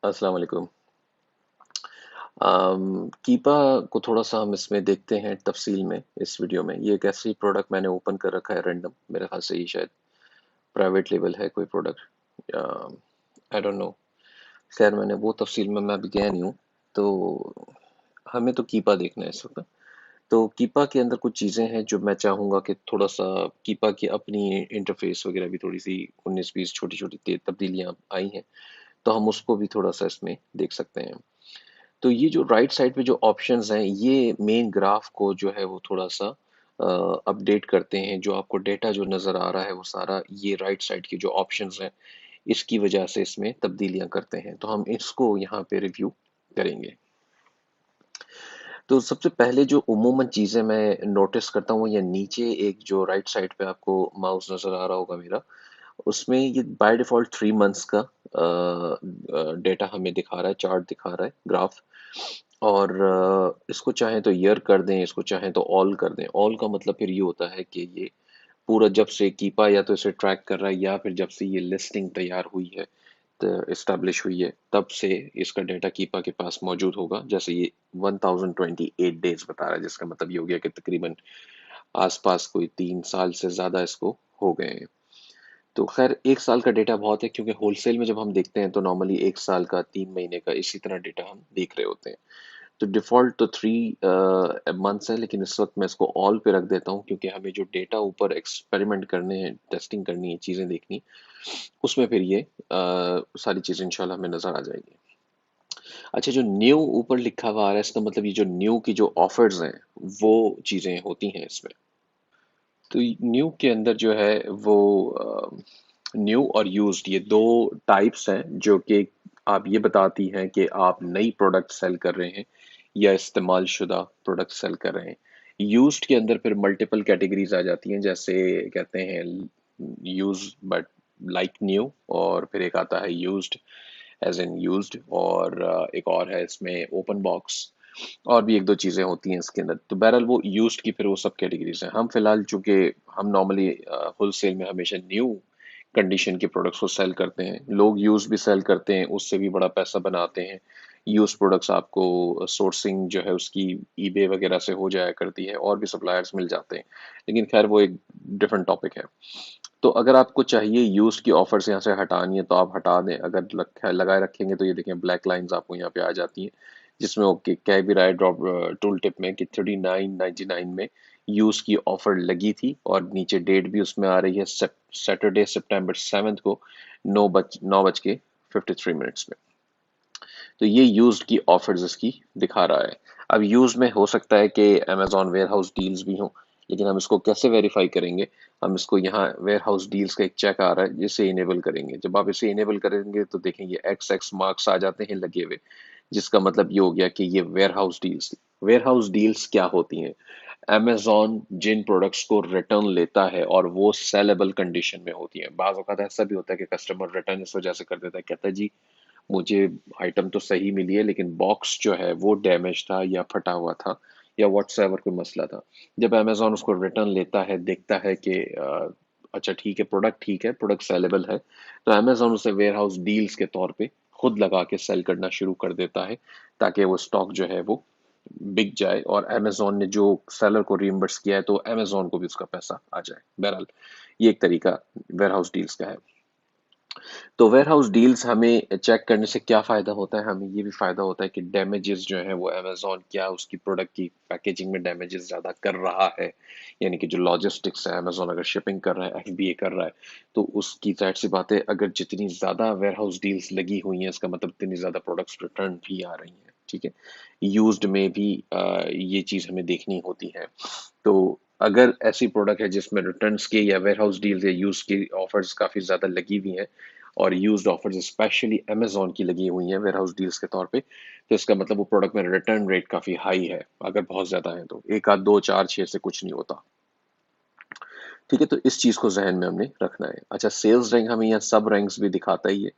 अस्सलाम वालेकुम। कीपा को थोड़ा सा हम इसमें देखते हैं तफसील में इस वीडियो में। ये एक ऐसी प्रोडक्ट मैंने ओपन कर रखा है रैंडम, मेरे ख्याल से ये शायद प्राइवेट लेवल है कोई प्रोडक्ट, आई डोंट नो। खैर मैंने वो तफसील में मैं अभी गया नहीं हूँ। तो हमें तो कीपा देखना है इस वक्त। तो कीपा के अंदर कुछ चीज़ें हैं जो मैं चाहूँगा कि थोड़ा सा कीपा की अपनी इंटरफेस वगैरह भी थोड़ी सी 19-20 छोटी छोटी तब्दीलियाँ आई हैं, तो हम उसको भी थोड़ा सा इसमें देख सकते हैं। तो ये जो राइट साइड पे जो ऑप्शंस हैं, ये मेन ग्राफ को जो है वो थोड़ा सा अपडेट करते हैं। जो आपको डेटा जो नज़र आ रहा है वो सारा ये राइट साइड के जो ऑप्शंस हैं, इसकी वजह से इसमें तब्दीलियां करते हैं। तो हम इसको यहाँ पे रिव्यू करेंगे। तो सबसे पहले जो उमूमन चीज़ें मैं नोटिस करता हूँ वो ये नीचे एक जो राइट साइड पे आपको माउस नज़र आ रहा होगा मेरा, उसमें ये बाय डिफ़ॉल्ट 3 मंथ्स का डेटा हमें दिखा रहा है, चार्ट दिखा रहा है, ग्राफ। और इसको चाहें तो ईयर कर दें, इसको चाहें तो ऑल कर दें। ऑल का मतलब फिर ये होता है कि ये पूरा जब से कीपा या तो इसे ट्रैक कर रहा है या फिर जब से ये लिस्टिंग तैयार हुई है, इस्टेब्लिश हुई है, तब से इसका डेटा कीपा के पास मौजूद होगा। जैसे ये 1028 डेज बता रहा है, जिसका मतलब ये हो गया कि तकरीबन आसपास कोई 3 साल से ज़्यादा इसको हो गए हैं। तो खैर 1 साल का डेटा बहुत है, क्योंकि होलसेल में जब हम देखते हैं तो नॉर्मली 1 साल का, 3 महीने का, इसी तरह डेटा हम देख रहे होते हैं। तो डिफ़ॉल्ट तो 3 मंथ्स है, लेकिन इस वक्त मैं इसको ऑल पे रख देता हूँ, क्योंकि हमें जो डेटा ऊपर एक्सपेरिमेंट करने हैं, टेस्टिंग करनी है, चीज़ें देखनी, उसमें फिर ये सारी चीज़ें इंशाल्लाह हमें नज़र आ जाएगी। अच्छा, जो न्यू ऊपर लिखा हुआ आ रहा है, इसका मतलब ये जो न्यू की जो ऑफर्स हैं, वो चीज़ें होती हैं इसमें। तो न्यू के अंदर जो है वो न्यू और यूज्ड, ये दो टाइप्स हैं जो कि आप ये बताती हैं कि आप नई प्रोडक्ट सेल कर रहे हैं या इस्तेमाल शुदा प्रोडक्ट सेल कर रहे हैं। यूज्ड के अंदर फिर मल्टीपल कैटेगरीज आ जाती हैं, जैसे कहते हैं यूज बट लाइक न्यू, और फिर एक आता है यूज्ड एज इन यूज्ड, और एक और है इसमें ओपन बॉक्स। और भी एक दो चीजें होती हैं इसके अंदर। तो बहरहाल वो यूज्ड की फिर वो सब कैटेगरीज हैं। हम फिलहाल चूंकि हम नॉर्मली होलसेल में हमेशा न्यू कंडीशन के प्रोडक्ट्स को सेल करते हैं, लोग यूज भी सेल करते हैं, उससे भी बड़ा पैसा बनाते हैं। यूज प्रोडक्ट्स आपको सोर्सिंग जो है उसकी ईबे वगैरह से हो जाया करती है, और भी सप्लायर्स मिल जाते हैं, लेकिन खैर वो एक डिफरेंट टॉपिक है। तो अगर आपको चाहिए यूज की ऑफर्स यहाँ से हटानी है तो आप हटा दें। अगर लगाए रखेंगे तो ये देखें ब्लैक लाइंस आपको यहाँ पे आ जाती हैं, जिसमें ओके कह भी रहा है ड्रॉप टूल टिप में कि 39.99 में यूज की ऑफर लगी थी, और नीचे डेट भी उसमें आ रही है, सैटरडे September 7 को 9:53 में। तो ये यूज्ड की ऑफर्स इसकी दिखा रहा है। अब यूज में हो सकता है कि अमेजोन वेयर हाउस डील्स भी हों, लेकिन हम इसको कैसे वेरीफाई करेंगे? हम इसको यहाँ वेयर हाउस डील्स का एक चेक आ रहा है, जिसे इनेबल करेंगे। जब आप इसे इनेबल करेंगे तो देखेंगे एक्स एक्स मार्क्स आ जाते हैं लगे हुए, जिसका मतलब ये हो गया कि ये वेयर हाउस डील्स थी। वेयर हाउस डील्स क्या होती हैं? अमेजोन जिन प्रोडक्ट्स को रिटर्न लेता है और वो सेलेबल कंडीशन में होती हैं। बाज़ औक़ात ऐसा भी होता है कि कस्टमर रिटर्न इस वजह से कर देता है, कहता है जी मुझे आइटम तो सही मिली है, लेकिन बॉक्स जो है वो डैमेज था या फटा हुआ था या व्हाट्सएवर कोई मसला था। जब अमेजोन उसको रिटर्न लेता है, देखता है कि अच्छा ठीक है, प्रोडक्ट सेलेबल है, तो अमेजोन उसे वेयर हाउस डील्स के तौर पे खुद लगा के सेल करना शुरू कर देता है, ताकि वो स्टॉक जो है वो बिक जाए, और अमेजोन ने जो सेलर को रीइंबर्स किया है तो अमेजोन को भी उसका पैसा आ जाए। बहरहाल ये एक तरीका वेयर हाउस डील्स का है। तो वेयर हाउस डील्स हमें चेक करने से क्या फ़ायदा होता है? हमें ये भी फ़ायदा होता है कि डैमेजेस जो हैं वो अमेज़न क्या उसकी प्रोडक्ट की पैकेजिंग में डैमेजेस ज़्यादा कर रहा है? यानी कि जो लॉजिस्टिक्स है, अमेज़न अगर शिपिंग कर रहा है, एफबीए कर रहा है, तो उसकी ज़ाहिर-सी बात है, अगर जितनी ज़्यादा वेयर हाउस डील्स लगी हुई हैं, इसका मतलब इतनी ज़्यादा प्रोडक्ट्स रिटर्न भी आ रही हैं, ठीक है? यूज़्ड में भी ये चीज़ हमें देखनी होती है। तो अगर ऐसी प्रोडक्ट है जिसमें रिटर्न्स के या वेयर हाउस डील्स या यूज़ की ऑफर्स काफ़ी ज़्यादा लगी हुई हैं, और यूज्ड ऑफर्स स्पेशली अमेजोन की लगी हुई हैं वेयर हाउस डील्स के तौर पे, तो इसका मतलब वो प्रोडक्ट में रिटर्न रेट काफ़ी हाई है। अगर बहुत ज़्यादा है तो एक आध दो चार छः से कुछ नहीं होता, ठीक है? तो इस चीज़ को जहन में हमने रखना है। अच्छा, सेल्स रैंक हमें यहाँ सब रैंक्स भी दिखाता ही है।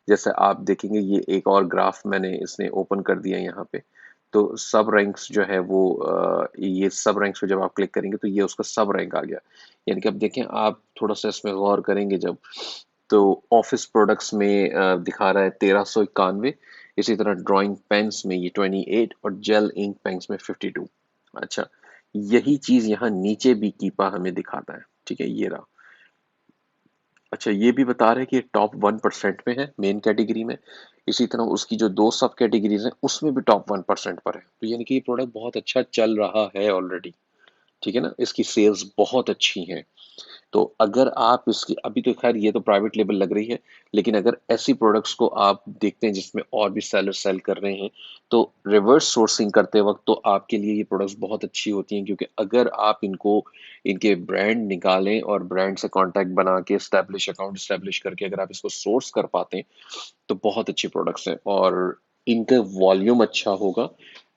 जैसे आप देखेंगे ये एक और ग्राफ मैंने इसने ओपन कर दिया है यहाँ पे। तो सब रैंक्स जो है वो ये सब रैंक्स पे जब आप क्लिक करेंगे तो ये उसका सब रैंक आ गया। यानी कि अब देखें, आप थोड़ा सा इसमें गौर करेंगे जब, तो ऑफिस प्रोडक्ट्स में दिखा रहा है 1391, इसी तरह ड्राइंग पेन्स में ये 28 और जेल इंक पेन्स में 52। अच्छा, यही चीज यहाँ नीचे भी कीपा हमें दिखाता है, ठीक है, ये रहा। अच्छा, ये भी बता रहे हैं कि ये टॉप 1% में है मेन कैटेगरी में। इसी तरह उसकी जो दो सब कैटेगरीज हैं उसमें भी टॉप 1% पर है, तो यानी कि ये प्रोडक्ट बहुत अच्छा चल रहा है ऑलरेडी, ठीक है ना, इसकी सेल्स बहुत अच्छी हैं। तो अगर आप इसकी, अभी तो खैर ये तो प्राइवेट लेबल लग रही है, लेकिन अगर ऐसी प्रोडक्ट्स को आप देखते हैं जिसमें और भी सेलर सेल कर रहे हैं, तो रिवर्स सोर्सिंग करते वक्त तो आपके लिए ये प्रोडक्ट्स बहुत अच्छी होती हैं, क्योंकि अगर आप इनको, इनके ब्रांड निकालें और ब्रांड से कांटेक्ट बना के स्टैब्लिश अकाउंट स्टैब्लिश करके अगर आप इसको सोर्स कर पाते हैं तो बहुत अच्छी प्रोडक्ट्स हैं, और इनका वॉल्यूम अच्छा होगा।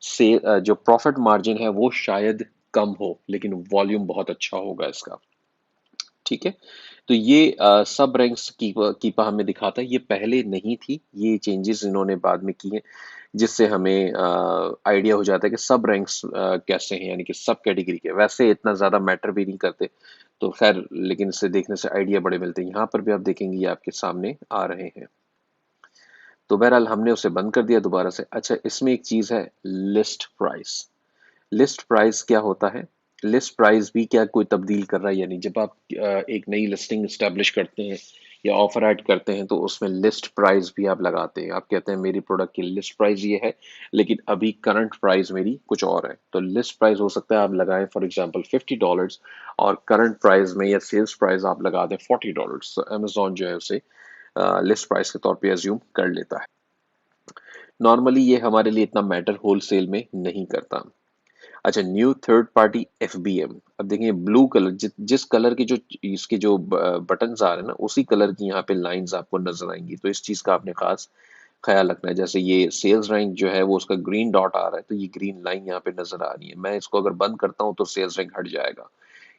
से जो प्रॉफिट मार्जिन है वो शायद कम हो, लेकिन वॉल्यूम बहुत अच्छा होगा इसका, ठीक है। तो ये सब रैंक्स कीपा हमें दिखाता है, ये पहले नहीं थी, ये चेंजेस इन्होंने बाद में किए, जिससे हमें आइडिया हो जाता है कि सब रैंक्स कैसे हैं, यानी कि सब कैटेगरी के वैसे इतना ज़्यादा मैटर भी नहीं करते, तो खैर, लेकिन इसे देखने से आइडिया बड़े मिलते हैं। यहाँ पर भी आप देखेंगे ये आपके सामने आ रहे हैं। तो बहरहाल हमने उसे बंद कर दिया दोबारा से। अच्छा, इसमें एक चीज़ है, लिस्ट प्राइस। लिस्ट प्राइस क्या होता है? लिस्ट प्राइस भी क्या कोई तब्दील कर रहा है? यानी जब आप एक नई लिस्टिंग स्टैब्लिश करते हैं या ऑफर ऐड करते हैं तो उसमें लिस्ट प्राइस भी आप लगाते हैं। आप कहते हैं मेरी प्रोडक्ट की लिस्ट प्राइस ये है, लेकिन अभी करंट प्राइस मेरी कुछ और है। तो लिस्ट प्राइस हो सकता है आप लगाएं फॉर एग्जांपल $50, और करंट प्राइस में या सेल्स प्राइस आप लगा दें $40। तो अमेजोन जो है उसे लिस्ट प्राइस के तौर पे एज्यूम कर लेता है। नॉर्मली ये हमारे लिए इतना मैटर होलसेल में नहीं करता। अच्छा, न्यू थर्ड पार्टी एफबीएम। अब देखिए ब्लू कलर, जिस कलर के जो इसके जो बटन्स आ रहे हैं ना, उसी कलर की यहाँ पे लाइंस आपको नजर आएंगी, तो इस चीज का आपने खास ख्याल रखना है। जैसे ये सेल्स रैंक जो है वो उसका ग्रीन डॉट आ रहा है, तो ये ग्रीन लाइन यहाँ पे नजर आ रही है। मैं इसको अगर बंद करता हूँ तो सेल्स रैंक हट जाएगा,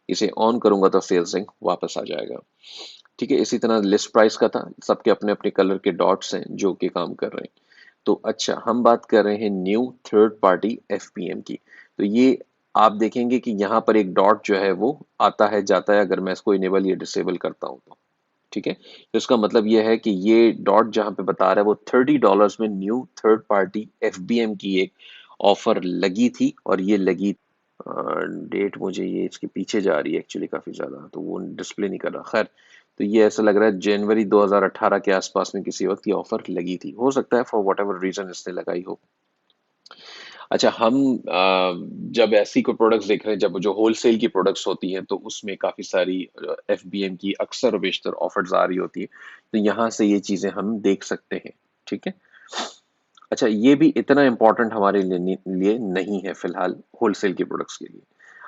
इसे ऑन करूंगा तो सेल्स रैंक वापस आ जाएगा, ठीक है। इसी तरह लिस्ट प्राइस का था, सबके अपने अपने कलर के डॉट्स हैं जो कि काम कर रहे हैं। तो अच्छा, हम बात कर रहे हैं न्यू थर्ड पार्टी एफपीएम की। तो ये आप देखेंगे कि यहाँ पर एक डॉट जो है वो आता है जाता है, अगर मैं इसको इनेबल या डिसेबल करता हूँ तो, ठीक है। तो इसका मतलब ये है कि ये डॉट जहाँ पे बता रहा है वो $30 में न्यू थर्ड पार्टी एफबीएम की एक ऑफर लगी थी, और ये लगी, डेट मुझे ये इसके पीछे जा रही है एक्चुअली काफी ज्यादा, तो वो डिस्प्ले नहीं कर रहा, खैर। तो ये ऐसा लग रहा है जनवरी 2018 के आसपास में किसी वक्त ये ऑफर लगी थी, हो सकता है फॉर वट एवर रीजन इसने लगाई हो। अच्छा, हम जब ऐसी कोई प्रोडक्ट्स देख रहे हैं, जब जो होलसेल की प्रोडक्ट्स होती हैं तो उसमें काफी सारी एफबीएम की अक्सर और बेशतर ऑफर्स आ रही होती है, तो यहाँ से ये चीजें हम देख सकते हैं, ठीक है। अच्छा, ये भी इतना इम्पोर्टेंट हमारे लिए नहीं है फिलहाल होलसेल की प्रोडक्ट्स के लिए।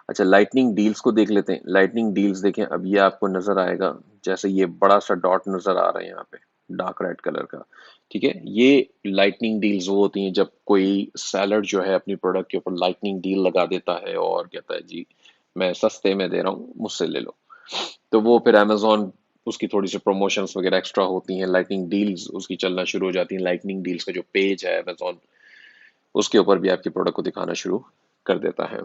अच्छा, लाइटनिंग डील्स को देख लेते हैं। लाइटनिंग डील्स देखें, अब ये आपको नजर आएगा, जैसे ये बड़ा सा डॉट नजर आ रहा है यहाँ पे, डार्क रेड कलर का, ठीक है। ये लाइटनिंग डील्स वो होती हैं जब कोई सेलर जो है अपनी प्रोडक्ट के ऊपर लाइटनिंग डील लगा देता है और कहता है जी मैं सस्ते में दे रहा हूँ, मुझसे ले लो। तो वो फिर अमेजोन, उसकी थोड़ी सी प्रमोशंस वगैरह एक्स्ट्रा होती हैं, लाइटनिंग डील्स उसकी चलना शुरू हो जाती हैं। लाइटनिंग डील्स का जो पेज है अमेजोन, उसके ऊपर भी आपकी प्रोडक्ट को दिखाना शुरू कर देता है।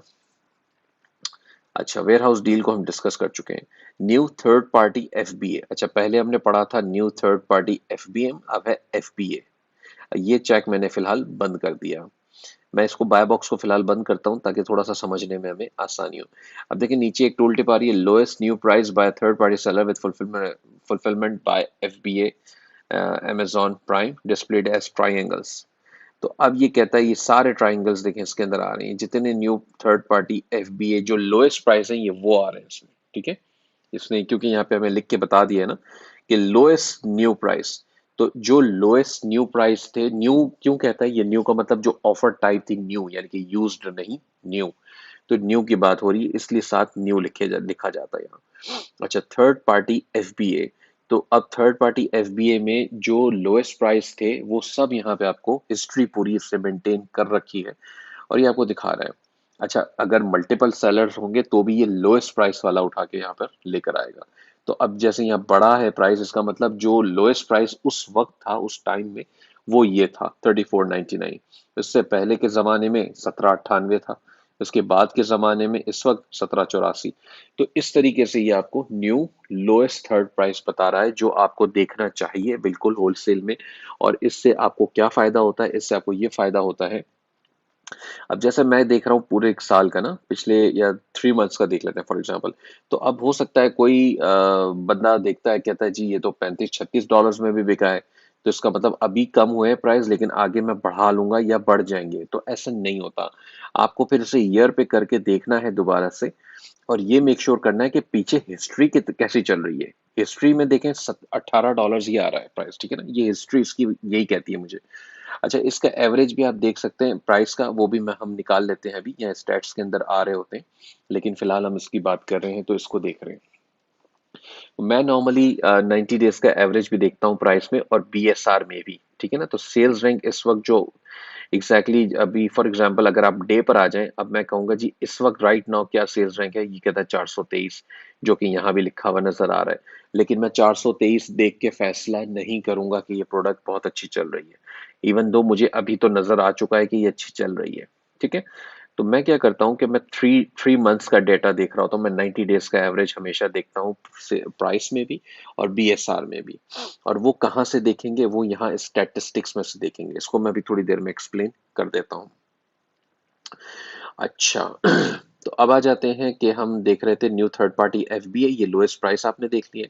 अच्छा, वेयर हाउस डील को हम डिस्कस कर चुके हैं। New third party FBA. अच्छा, पहले हमने पढ़ा था न्यू थर्ड पार्टी एफबीएम, अब है एफबीए। ये चेक मैंने फिलहाल बंद कर दिया। मैं इसको बाय बॉक्स को फिलहाल बंद करता हूं ताकि थोड़ा सा समझने में हमें आसानी हो। अब देखिए नीचे एक टूल टिप आ रही है, lowest new price by third party seller with fulfilment by FBA Amazon Prime displayed as triangles. तो अब ये कहता है ये सारे ट्राइंगल्स देखें इसके अंदर आ रहे हैं, जितने न्यू थर्ड पार्टी एफबीए जो लोएस्ट प्राइस है ये वो आ रहे हैं इसमें, ठीक है। इसने क्योंकि यहाँ पे हमें लिख के बता दिया है ना कि लोएस्ट न्यू प्राइस, तो जो लोएस्ट न्यू प्राइस थे, न्यू क्यों कहता है, ये न्यू का मतलब जो ऑफर टाइप थी न्यू, यानी कि यूज्ड नहीं, न्यू। तो न्यू की बात हो रही है इसलिए साथ न्यू लिखा जाता है यहाँ। अच्छा, थर्ड पार्टी एफबीए। तो अब थर्ड पार्टी एफबीए में जो लोएस्ट प्राइस थे वो सब यहाँ पे आपको हिस्ट्री पूरी इससे मेंटेन कर रखी है और ये आपको दिखा रहा है। अच्छा, अगर मल्टीपल सेलर्स होंगे तो भी ये लोएस्ट प्राइस वाला उठा के यहाँ पर लेकर आएगा। तो अब जैसे यहाँ बड़ा है प्राइस, इसका मतलब जो लोएस्ट प्राइस उस वक्त था उस टाइम में वो ये था 34.99। इससे पहले के जमाने में 1798 था, उसके बाद के ज़माने में इस वक्त 1784। तो इस तरीके से ये आपको न्यू लोएस्ट थर्ड प्राइस बता रहा है, जो आपको देखना चाहिए बिल्कुल होलसेल में। और इससे आपको क्या फ़ायदा होता है? इससे आपको ये फ़ायदा होता है, अब जैसे मैं देख रहा हूँ पूरे एक साल का ना, पिछले या 3 मंथ्स का देख लेते हैं फॉर एग्जांपल। तो अब हो सकता है कोई बंदा देखता है, कहता है जी ये तो 35-36 डॉलर्स में भी बिका है, तो इसका मतलब अभी कम हुए हैं प्राइस, लेकिन आगे मैं बढ़ा लूंगा या बढ़ जाएंगे। तो ऐसा नहीं होता, आपको फिर से ईयर पे करके देखना है दोबारा से, और ये मेक श्योर करना है कि पीछे हिस्ट्री कैसी चल रही है। हिस्ट्री में देखें, 18 डॉलर्स ही आ रहा है प्राइस, ठीक है ना, ये हिस्ट्री इसकी यही कहती है मुझे। अच्छा, इसका एवरेज भी आप देख सकते हैं प्राइस का, वो भी हम निकाल लेते हैं, अभी यहाँ स्टैट्स के अंदर आ रहे होते हैं, लेकिन फिलहाल हम इसकी बात कर रहे हैं तो इसको देख रहे हैं। मैं नॉर्मली 90 डेज का एवरेज भी देखता हूँ प्राइस में, और बीएसआर में भी, ठीक है ना। तो सेल्स रैंक इस वक्त जो अभी फॉर एग्जांपल अगर आप डे पर आ जाएं, अब मैं कहूंगा जी इस वक्त राइट नाउ क्या सेल्स रैंक है, ये कहता है 423, जो कि यहाँ भी लिखा हुआ नजर आ रहा है। लेकिन मैं 423 देख के फैसला नहीं करूंगा कि ये प्रोडक्ट बहुत अच्छी चल रही है, इवन दो मुझे अभी तो नजर आ चुका है कि ये अच्छी चल रही है, ठीक है। तो मैं क्या करता हूँ कि मैं थ्री थ्री मंथ्स का डेटा देख रहा होता हूँ, मैं 90 डेज का एवरेज हमेशा देखता हूँ, प्राइस में भी और बीएसआर में भी। और वो कहाँ से देखेंगे? वो यहाँ स्टैटिस्टिक्स में से देखेंगे। इसको मैं भी थोड़ी देर में एक्सप्लेन कर देता हूँ। अच्छा, तो अब आ जाते हैं कि हम देख रहे थे न्यू थर्ड पार्टी एफबीआई, ये लोएस्ट प्राइस आपने देख लिया।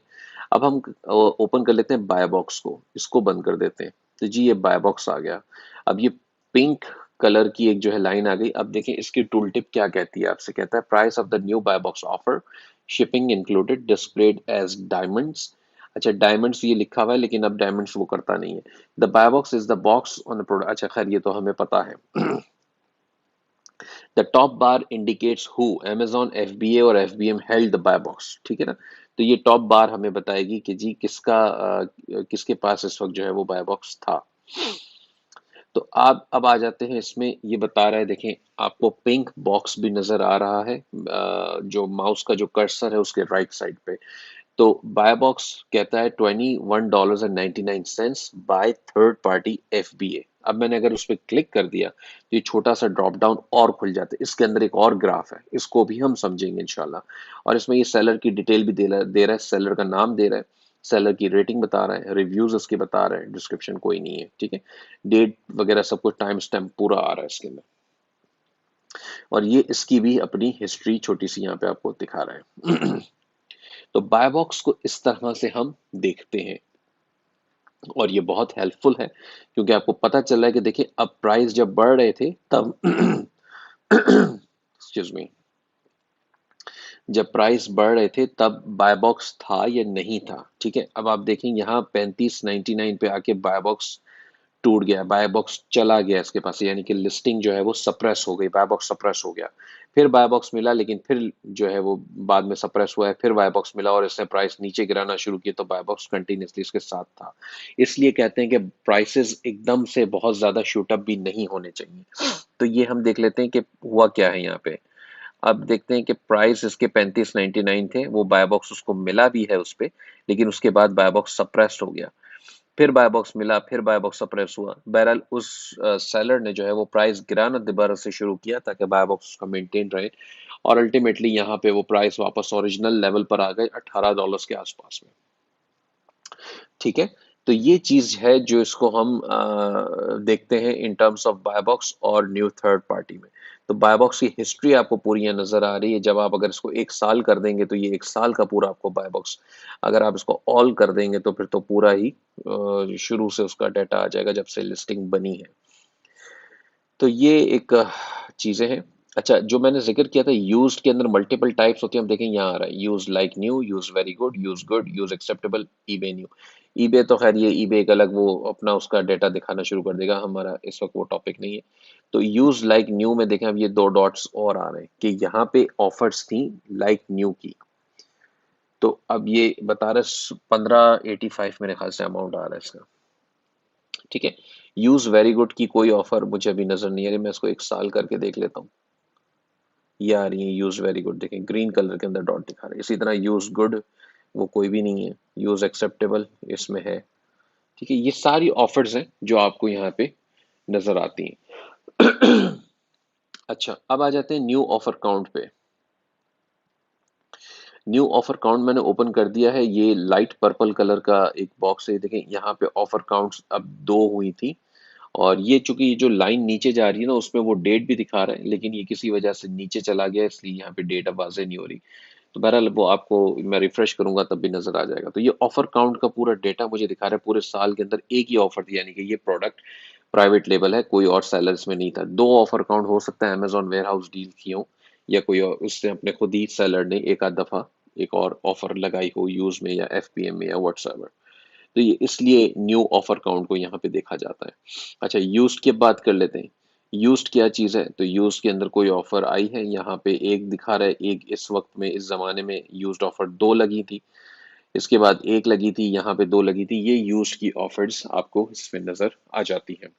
अब हम ओपन कर लेते हैं बाय बॉक्स को, इसको बंद कर देते हैं। तो जी ये बाय बॉक्स आ गया। अब ये पिंक कलर की एक जो है लाइन आ गई। अब देखें इसकी टूल टिप क्या कहती है, आपसे कहता है price of the new buy box offer, shipping included, displayed as diamonds. अच्छा, डायमंड्स ये लिखा हुआ है, लेकिन अब डायमंड्स वो करता नहीं है। The buy box is the box on the product. अच्छा खैर, ये तो हमें पता है। The top bar indicates who, Amazon, FBA और FBM held the buy box, ठीक है ना। तो ये टॉप बार हमें बताएगी कि जी किसके पास इस वक्त जो है वो बाय बॉक्स था। तो आप अब आ जाते हैं इसमें, ये बता रहा है, देखें आपको पिंक बॉक्स भी नजर आ रहा है, जो माउस का जो कर्सर है उसके राइट साइड पे। तो बाय बॉक्स कहता है $21.99 बाय थर्ड पार्टी एफबीए। अब मैंने अगर उस पर क्लिक कर दिया तो ये छोटा सा ड्रॉप डाउन और खुल जाता है, इसके अंदर एक और ग्राफ है, इसको भी हम समझेंगे इंशाल्लाह। और इसमें ये सेलर की डिटेल भी दे रहा है, सेलर का नाम दे रहा है, सेलर की रेटिंग बता रहा है, रिव्यूज उसके बता रहा है, डिस्क्रिप्शन कोई नहीं है, ठीक है। डेट वगैरह सब कुछ टाइम स्टैम्प पूरा आ रहा है इसके अंदर। और ये इसकी भी अपनी हिस्ट्री छोटी सी यहाँ पे आपको दिखा रहा है। तो बाय बॉक्स को इस तरह से हम देखते हैं, और ये बहुत हेल्पफुल है, क्योंकि आपको पता चल रहा है कि देखिए अब प्राइस जब बढ़ रहे थे तब एक्सक्यूज मी, जब प्राइस बढ़ रहे थे तब बाय बॉक्स था या नहीं था, ठीक है। अब आप देखें यहाँ 35.99 पे आके बाय बॉक्स टूट गया, बाय बॉक्स चला गया इसके पास से, यानी कि लिस्टिंग जो है वो सप्रेस हो गई, बाय बॉक्स सप्रेस हो गया। फिर बाय बॉक्स मिला, लेकिन फिर जो है वो बाद में सप्रेस हुआ है, फिर बाय बॉक्स मिला और इसने प्राइस नीचे गिराना शुरू किया, तो बाय बॉक्स कंटिन्यूसली इसके साथ था। इसलिए कहते हैं कि प्राइसेस एकदम से बहुत ज्यादा शूट अप भी नहीं होने चाहिए। तो ये हम देख लेते हैं कि हुआ क्या है यहाँ पे। अब देखते हैं कि प्राइस इसके 35.99 थे, वो बाय बॉक्स उसको मिला भी है उस पे, लेकिन उसके बाद बाय बॉक्स सप्रेस्ड हो गया। फिर बाय बॉक्स मिला, फिर बाय बॉक्स सप्रेस हुआ। बहरहाल उस सेलर ने जो है वो प्राइस गिराना दोबारा से शुरू किया ताकि बाय बॉक्स उसका मेंटेन रहे, और अल्टीमेटली यहाँ पे वो प्राइस वापस ओरिजिनल लेवल पर आ गए, $18 के आसपास में, ठीक है। तो ये चीज है जो इसको हम देखते हैं in terms of buy box और न्यू थर्ड पार्टी में। तो बाय बॉक्स की हिस्ट्री आपको पूरी यहाँ नजर आ रही है। जब आप अगर इसको एक साल कर देंगे तो ये एक साल का पूरा आपको बाय बॉक्स, अगर आप इसको ऑल कर देंगे तो फिर तो पूरा ही शुरू से उसका डाटा आ जाएगा जब से लिस्टिंग बनी है। तो ये एक चीजें हैं। अच्छा, जो मैंने जिक्र किया था यूज्ड के अंदर मल्टीपल टाइप्स होती हैं, हम देखें यहाँ आ रहा है use like new, use very good, use acceptable, eBay new. EBay तो खैर ये ईबे एक अलग वो अपना उसका डेटा दिखाना शुरू कर देगा, हमारा इस वक्त वो टॉपिक नहीं है। तो यूज लाइक न्यू में देखें, अब ये दो डॉट्स और आ रहे हैं कि यहाँ पे ऑफर्स थी लाइक न्यू की। तो अब ये बता रहे 1585 मेरे ख्याल से अमाउंट आ रहा है इसका, ठीक है। यूज वेरी गुड की कोई ऑफर मुझे अभी नजर नहीं आ रही, मैं इसको एक साल करके देख लेता हूँ। ये आ रही है यूज वेरी गुड, देखें ग्रीन कलर के अंदर डॉट दिखा रहे हैं। इसी तरह यूज गुड वो कोई भी नहीं है, यूज एक्सेप्टेबल इसमें है, ठीक है। ये सारी ऑफर्स हैं जो आपको यहाँ पे नजर आती हैं। अच्छा, अब आ जाते हैं न्यू ऑफर काउंट पे। न्यू ऑफर काउंट मैंने ओपन कर दिया है। ये लाइट पर्पल कलर का एक बॉक्स है, देखें यहाँ पे ऑफर काउंट्स अब दो हुई थी। और ये चूंकि ये जो लाइन नीचे जा रही है ना, उसमें वो डेट भी दिखा रहा है, लेकिन ये किसी वजह से नीचे चला गया, इसलिए यहाँ पे डेट अब वाजे नहीं हो रही। तो बहरहाल वो आपको मैं रिफ्रेश करूंगा तब भी नजर आ जाएगा। तो ये ऑफर काउंट का पूरा डेटा मुझे दिखा रहा है, पूरे साल के अंदर एक ही ऑफर थी, यानी कि ये प्रोडक्ट प्राइवेट लेबल है, कोई और सेलर इसमें नहीं था। दो ऑफर काउंट हो सकता है अमेजोन वेयर हाउस डील की हो, या कोई और उसने अपने खुद ही सेलर ने एक आध दफा एक और ऑफर लगाई हो यूज में या एफपीएम में या व्हाट्सएवर। तो ये इसलिए न्यू ऑफर काउंट को यहाँ पे देखा जाता है। अच्छा, यूज्ड की बात कर लेते हैं। यूज्ड क्या चीज़ है? तो यूज्ड के अंदर कोई ऑफर आई है, यहाँ पे एक दिखा रहा है, एक इस वक्त में इस जमाने में यूज्ड ऑफर दो लगी थी, इसके बाद एक लगी थी, यहाँ पे दो लगी थी। ये यूज्ड की ऑफर्स आपको इसमें नजर आ जाती हैं।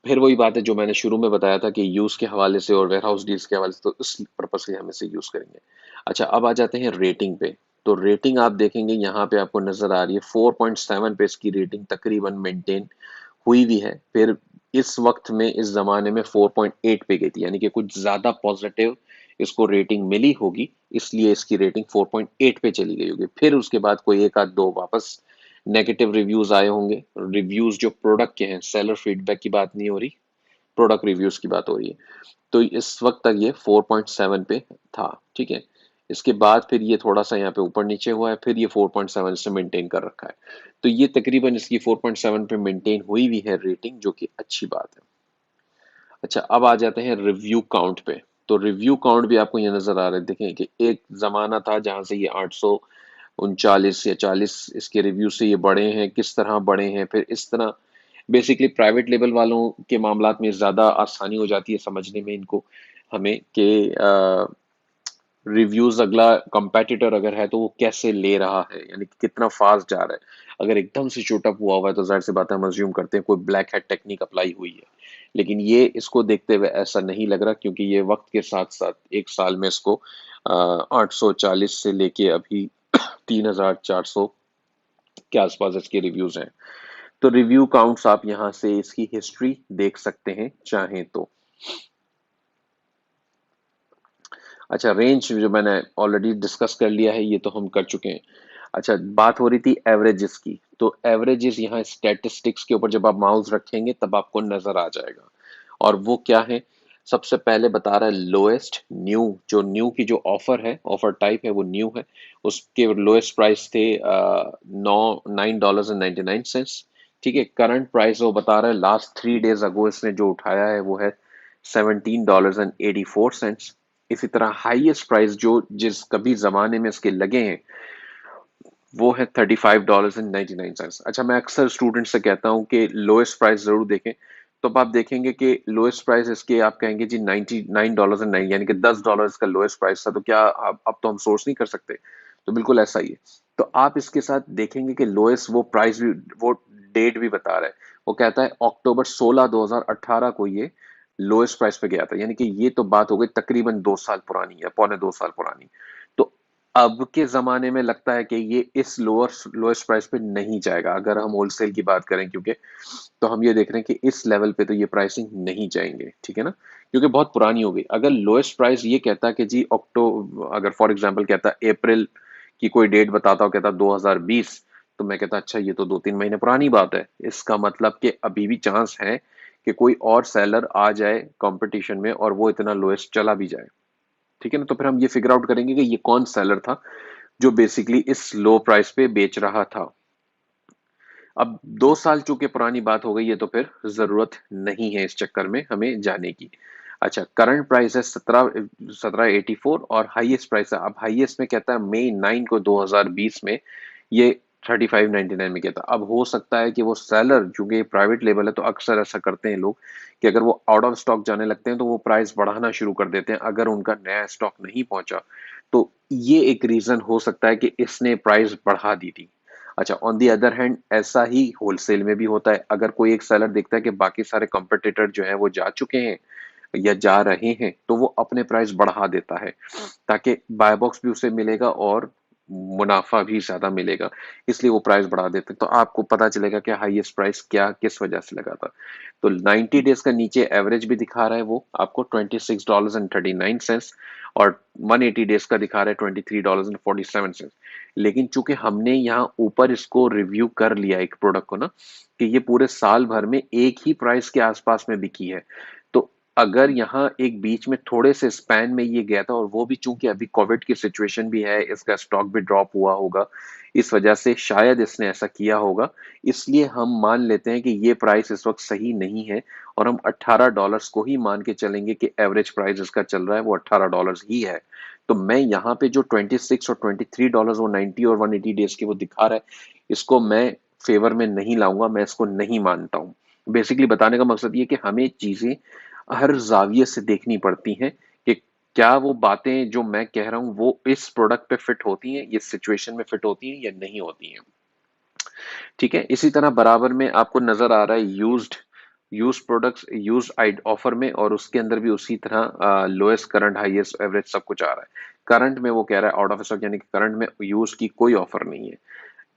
फिर वही बात है जो मैंने शुरू में बताया था कि यूज के हवाले से और वेयर हाउस डील्स के हवाले से, तो इस पर्पज से हम इसे यूज करेंगे। अच्छा, अब आ जाते हैं रेटिंग पे। तो रेटिंग आप देखेंगे यहाँ पे आपको नजर आ रही है 4.7 पे इसकी रेटिंग तकरीबन मेंटेन हुई भी है। फिर इस वक्त में इस जमाने में 4.8 पे गई थी, यानी कि कुछ ज्यादा पॉजिटिव इसको रेटिंग मिली होगी, इसलिए इसकी रेटिंग 4.8 पे चली गई होगी। फिर उसके बाद कोई एक आध दो वापस नेगेटिव रिव्यूज आए होंगे। रिव्यूज जो प्रोडक्ट के हैं, सेलर फीडबैक की बात नहीं हो रही, प्रोडक्ट रिव्यूज की बात हो रही है। तो इस वक्त तक ये 4.7 पे था, ठीक है। इसके बाद फिर ये थोड़ा सा यहाँ पे ऊपर नीचे हुआ है, फिर ये 4.7 से मेंटेन कर रखा है। तो ये तकरीबन इसकी 4.7 पे मेंटेन हुई भी है रेटिंग, जो कि अच्छी बात है। अच्छा, अब आ जाते हैं रिव्यू काउंट पे। तो रिव्यू काउंट भी आपको ये नजर आ रहा है, देखें कि एक जमाना था जहां से ये 839 या 40 इसके रिव्यू से ये बढ़े हैं, किस तरह बढ़े हैं। फिर इस तरह बेसिकली प्राइवेट लेवल वालों के मामलात में ज्यादा आसानी हो जाती है समझने में इनको, हमें कि रिव्यूज अगला कंपेटिटर अगर है तो वो कैसे ले रहा है, यानी कि कितना फास्ट जा रहा है। अगर एकदम से शूट अप हुआ हुआ है तो जाहिर सी बात है हम अज्यूम करते हैं कोई ब्लैक हैट टेक्निक अप्लाई हुई है। लेकिन ये इसको देखते हुए ऐसा नहीं लग रहा, क्योंकि ये वक्त के साथ साथ एक साल में इसको 840 से लेके अभी 3400 के आसपास इसके रिव्यूज हैं। तो रिव्यू काउंट्स आप यहां से इसकी हिस्ट्री देख सकते हैं चाहें तो। अच्छा, रेंज जो मैंने ऑलरेडी डिस्कस कर लिया है, ये तो हम कर चुके हैं। अच्छा, बात हो रही थी एवरेजेस की। तो एवरेजेस यहाँ स्टैटिस्टिक्स के ऊपर जब आप माउस रखेंगे तब आपको नजर आ जाएगा। और वो क्या है? सबसे पहले बता रहा है लोएस्ट न्यू, जो न्यू की जो ऑफर है, ऑफर टाइप है वो न्यू है। उसके लोएस्ट प्राइस थे $9.99। ठीक है, करंट प्राइस वो बता रहा है लास्ट 3 डेज अगो इसने जो उठाया है वो है $17.84। इसी तरह हाईएस्ट प्राइस जो जिस कभी जमाने में इसके लगे हैं वो है $35.99। अच्छा, मैं अक्सर स्टूडेंट से कहता हूँ कि लोएस्ट प्राइस जरूर देखें। तो अब आप देखेंगे कि लोएस्ट प्राइस इसके आप कहेंगे जी $99.09, यानी कि $10 का लोएस्ट प्राइस था। तो क्या अब तो हम सोर्स नहीं कर सकते? तो बिल्कुल ऐसा ही है। तो आप इसके साथ देखेंगे कि लोएस्ट वो प्राइस भी, वो डेट भी बता रहा है। वो कहता है अक्टूबर 16 2018 को ये लोएस्ट प्राइस पे गया था, यानी कि ये तो बात हो गई तकरीबन 2 साल पुरानी या पौने 2 साल पुरानी। तो अब के जमाने में लगता है कि ये इस लोएस्ट प्राइस पे नहीं जाएगा अगर हम होलसेल की बात करें, क्योंकि तो हम ये देख रहे हैं कि इस लेवल पे तो ये प्राइसिंग नहीं जाएंगे, ठीक है ना, क्योंकि बहुत पुरानी हो गई। अगर लोएस्ट प्राइस ये कहता कि जी अगर फॉर एग्जांपल कहता अप्रैल की कोई डेट बताता हो, कहता 2020, तो मैं कहता अच्छा ये तो 2-3 महीने पुरानी बात है। इसका मतलब कि अभी भी चांस है कि कोई और सेलर आ जाए कंपटीशन में और वो इतना लोएस्ट चला भी जाए, ठीक है ना। तो फिर हम ये फिगर आउट करेंगे कि ये कौन सेलर था जो बेसिकली इस लो प्राइस पे बेच रहा था। अब 2 साल चूंकि पुरानी बात हो गई है, तो फिर जरूरत नहीं है इस चक्कर में हमें जाने की। अच्छा, करंट प्राइस है 1784 और हाईएस्ट प्राइस है, अब हाईएस्ट में कहता है मई 9 को 2020 में ये 35.99 में किया था। अब हो सकता है कि वो सेलर, चूंकि प्राइवेट लेवल है तो अक्सर ऐसा करते हैं लोग कि अगर वो आउट ऑफ स्टॉक जाने लगते हैं तो वो प्राइस बढ़ाना शुरू कर देते हैं अगर उनका नया स्टॉक नहीं पहुंचा। तो ये एक रीजन हो सकता है कि इसने प्राइस बढ़ा दी थी। अच्छा, ऑन दी अदर हैंड ऐसा ही होलसेल में भी होता है। अगर कोई एक सेलर देखता है कि बाकी सारे कंपटीटर जो है वो जा चुके हैं या जा रहे हैं, तो वो अपने प्राइस बढ़ा देता है ताकि बाय बॉक्स भी उसे मिलेगा और मुनाफा भी ज्यादा मिलेगा, इसलिए वो प्राइस बढ़ा देते हैं। तो आपको पता चलेगा कि हाईएस्ट प्राइस क्या किस वजह से लगा था। तो 90 डेज का नीचे एवरेज भी दिखा रहा है वो आपको $26.39, और 180 डेज का दिखा रहा है $23.47। लेकिन चूंकि हमने यहाँ ऊपर इसको रिव्यू कर लिया एक प्रोडक्ट को ना, कि ये पूरे साल भर में एक ही प्राइस के आसपास में बिकी है, तो अगर यहाँ एक बीच में थोड़े से स्पैन में ये गया था, और वो भी चूंकि अभी कोविड की सिचुएशन भी है, इसका स्टॉक भी ड्रॉप हुआ होगा, इस वजह से शायद इसने ऐसा किया होगा। इसलिए हम मान लेते हैं कि ये प्राइस इस वक्त सही नहीं है, और हम $18 को ही मान के चलेंगे कि एवरेज प्राइस इसका चल रहा है वो $18 ही है। तो मैं यहाँ पे जो 26 और $23 वो 90 और 180 डेज की वो दिखा रहा है, इसको मैं फेवर में नहीं लाऊंगा, मैं इसको नहीं मानता हूँ। बेसिकली बताने का मकसद ये कि हमें चीजें हर जाविये से देखनी पड़ती हैं कि क्या वो बातें जो मैं कह रहा हूं वो इस प्रोडक्ट पे फिट होती हैं, इस सिचुएशन में फिट होती हैं या नहीं होती हैं। ठीक है, इसी तरह बराबर में आपको नजर आ रहा है यूज्ड प्रोडक्ट्स, यूज्ड ऑफर में, और उसके अंदर भी उसी तरह लोएस्ट करंट हाईएस्ट एवरेज सब कुछ आ रहा है। करंट में वो कह रहा है आउट ऑफ स्टॉक, यानी कि करंट में यूज की कोई ऑफर नहीं है।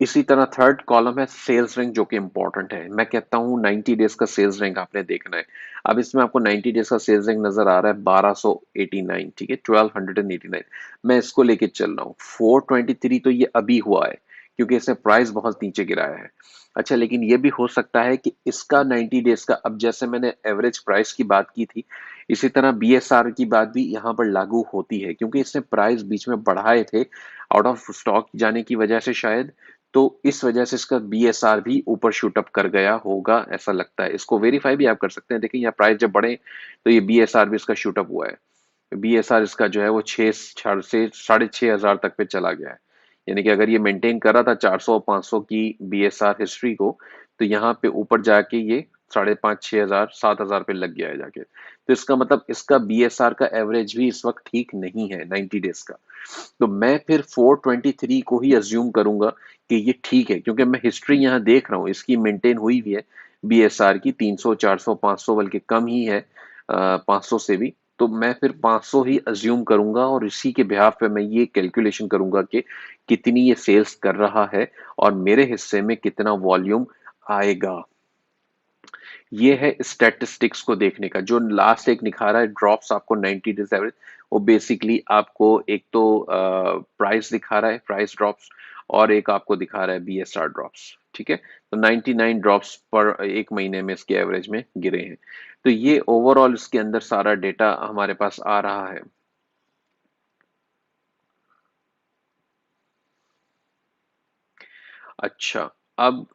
इसी तरह थर्ड कॉलम है सेल्स रैंक, जो कि इंपॉर्टेंट है। मैं कहता हूं 90 डेज का सेल्स रैंक आपने देखना है। अब इसमें आपको 90 डेज का सेल्स रैंक नजर आ रहा है 1289, ठीक है, 1289। मैं इसको लेके चल रहा हूँ 423, तो ये अभी हुआ है क्योंकि इसने प्राइस बहुत नीचे गिराया है। अच्छा, लेकिन ये भी हो सकता है कि इसका 90 डेज का, अब जैसे मैंने एवरेज प्राइस की बात की थी, इसी तरह बीएसआर की बात भी यहाँ पर लागू होती है, क्योंकि इसने प्राइस बीच में बढ़ाए थे आउट ऑफ स्टॉक जाने की वजह से शायद। तो इस वजह से इसका बीएसआर भी ऊपर शूट अप कर गया होगा, ऐसा लगता है। इसको वेरीफाई भी आप कर सकते हैं, देखिए यहाँ प्राइस जब बढ़े तो ये बीएसआर भी इसका शूट अप हुआ है। बीएसआर इसका जो है वो 6 से 6.5 हजार तक पे चला गया है। यानी कि अगर ये मेंटेन कर रहा था 400 500 की बीएसआर हिस्ट्री को, तो यहाँ पे ऊपर जाके ये 5.5 6 हजार 7 हजार पे लग गया है जाके। तो इसका मतलब इसका बीएसआर का एवरेज भी इस वक्त ठीक नहीं है 90 डेज का। तो मैं फिर 423 को ही अज्यूम करूंगा कि ये ठीक है, क्योंकि मैं हिस्ट्री यहाँ देख रहा हूँ इसकी मेंटेन हुई भी है। बीएसआर की 300 400 500 बल्कि कम ही है, 500 से भी। तो मैं फिर 500 ही अज्यूम करूंगा, और इसी के बिहाफ पे मैं ये कैलकुलेशन करूंगा कि कितनी ये सेल्स कर रहा है और मेरे हिस्से में कितना वॉल्यूम आएगा। ये है स्टैटिस्टिक्स को देखने का। जो लास्ट एक दिखा रहा है ड्रॉप्स आपको 90 डेज एवरेज, वो बेसिकली आपको एक तो प्राइस दिखा रहा है, प्राइस ड्रॉप्स, और एक आपको दिखा रहा है बीएसआर ड्रॉप्स। ठीक है, तो 99 ड्रॉप्स पर एक महीने में इसके एवरेज में गिरे हैं। तो ये ओवरऑल इसके अंदर सारा डेटा हमारे पास आ रहा है। अच्छा, अब